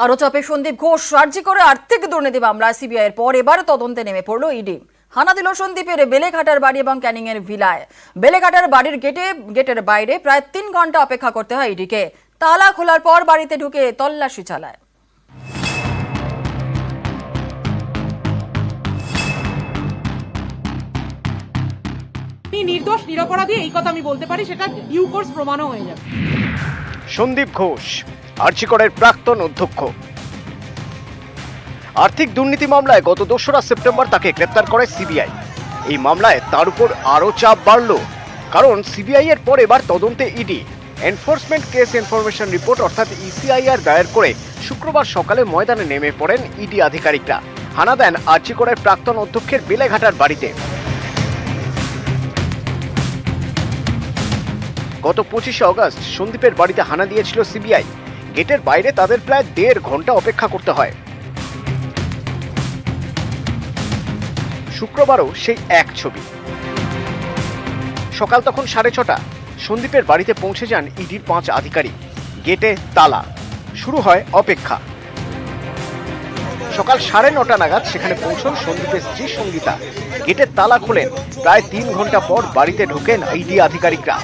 আরো চাপে সন্দীপ ঘোষ। রাজ্যে করে আর্থিক দুর্নীতি মামলায় সিবিআই এর পর এবার তদন্তে নেমে পড়ল ইডি। হানা দিল সন্দীপের বেলেঘাটার বাড়ি এবং ক্যানিং এর ভিলায়। বেলেঘাটার বাড়ির গেটের বাইরে প্রায় 3 ঘন্টা অপেক্ষা করতে হয় ইডিকে। তালা খোলার পর বাড়িতে ঢুকে তল্লাশি চালায়। নির্দোষ নিরপরাধী এই কথা আমি বলতে পারি, সেটা ডিউ কোর্স প্রমাণও হয়ে যাবে। সন্দীপ ঘোষ আরজিকরের প্রাক্তন অধ্যক্ষ। আর্থিক দুর্নীতি মামলায় গত 2রা সেপ্টেম্বর তাকে গ্রেপ্তার করে সিবিআই। এই মামলায় তার উপর আরও চাপ বাড়ল, কারণ সিবিআই এর পর এবার তদন্তে ED. Enforcement case information report অর্থাৎ ইসিআইআর দায়ের করে শুক্রবার সকালে ময়দানে নেমে পড়েন ইডি আধিকারিকরা। হানা দেন আরজিকরের প্রাক্তন অধ্যক্ষের বেলেঘাটার বাড়িতে। গত 25শে অগস্ট সন্দীপের বাড়িতে হানা দিয়েছিল সিবিআই। গেটের বাইরে তাদের প্রায় 1.5 ঘন্টা অপেক্ষা করতে হয়। শুক্রবারও সেই এক ছবি। সকাল তখন 6:30। সন্দীপের বাড়িতে পৌঁছে যান ইডির 5 আধিকারিক। গেটে তালা, শুরু হয় অপেক্ষা। সকাল 9:30 নাগাদ সেখানে পৌঁছন সন্দীপের স্ত্রী সঙ্গীতা। গেটের তালা খোলেন। প্রায় 3 ঘন্টা পর বাড়িতে ঢোকেন ইডি আধিকারিকরা।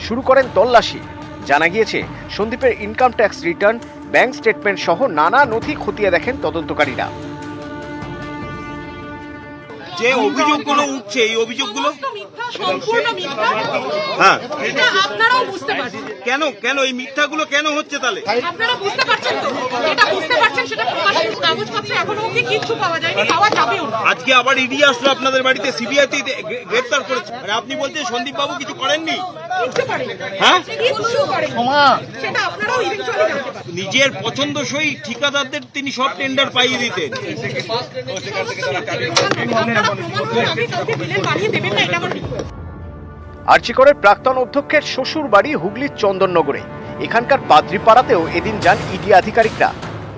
শুরু করেন তল্লাশি। জানা গিয়েছে সন্দীপের income tax return, bank statement সহ নানা নথি খতিয়ে দেখেন তদন্তকারীরা। যে অভিযোগগুলো উঠছে, এই অভিযোগগুলো সম্পূর্ণ মিথ্যা। হ্যাঁ, এটা আপনারাও বুঝতে পারছেন। কেন এই মিথ্যাগুলো কেন হচ্ছে? তাহলে আপনারা বুঝতে পারছেন তো? যেটা বুঝতে পারছেন সেটা প্রকাশিত কাগজপত্রে এখনো অবধি কিচ্ছু পাওয়া যায়নি, পাওয়া যাবেও না। আজকে আবার ইডি আসলো আপনাদের বাড়িতে, সিবিআই গ্রেফতার করেছে। মানে আপনি বলছেন সন্দীপ বাবু কিছু করেননি? কিচ্ছু করেনি। হ্যাঁ, কিচ্ছু করেনি। সেটা আপনারাও ইভেন্চুয়ালি জানতে পারবেন। নিজের পছন্দসই ঠিকাদারদের তিনি সব টেন্ডার পাইয়ে দিতেন। আরজিকরের প্রাক্তন অধ্যক্ষের শ্বশুর বাড়ি হুগলির চন্দননগরে। এখানকার পাদ্রিপাড়াতেও এদিন যান ইডি আধিকারিকরা।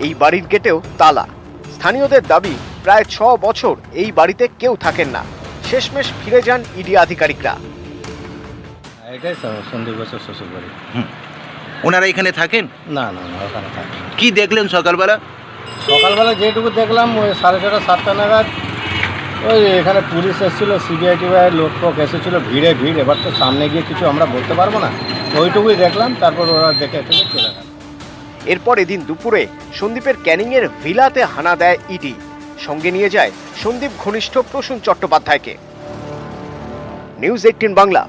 এই বাড়ির গেটেও তালা। স্থানীয়দের দাবি, প্রায় 6 বছর এই বাড়িতে কেউ থাকেন না। শেষমেশ ফিরে যান ইডি আধিকারিকরা। এটাই সন্দীপ ঘোষের শ্বশুর বাড়ি। ওনারা এখানে থাকেন? না না না, ওখানে থাকে। কি দেখলেন সকালবেলা? সকালবেলা যেটুকু দেখলাম ওই 6:30 7টা নাগাদ ওই এখানে পুলিশ এসেছিল, সিবিআই টিবিআই লোক টোক এসেছিলো, ভিড়। এবার তো সামনে গিয়ে কিছু আমরা বলতে পারবো না, ওইটুকুই দেখলাম। তারপর ওরা দেখে চলে গেল। এরপর এদিন দুপুরে সন্দীপের ক্যানিংয়ের ভিলাতে হানা দেয় ইডি। সঙ্গে নিয়ে যায় সন্দীপ ঘনিষ্ঠ প্রসূন চট্টোপাধ্যায়কে। নিউজ 18 বাংলা।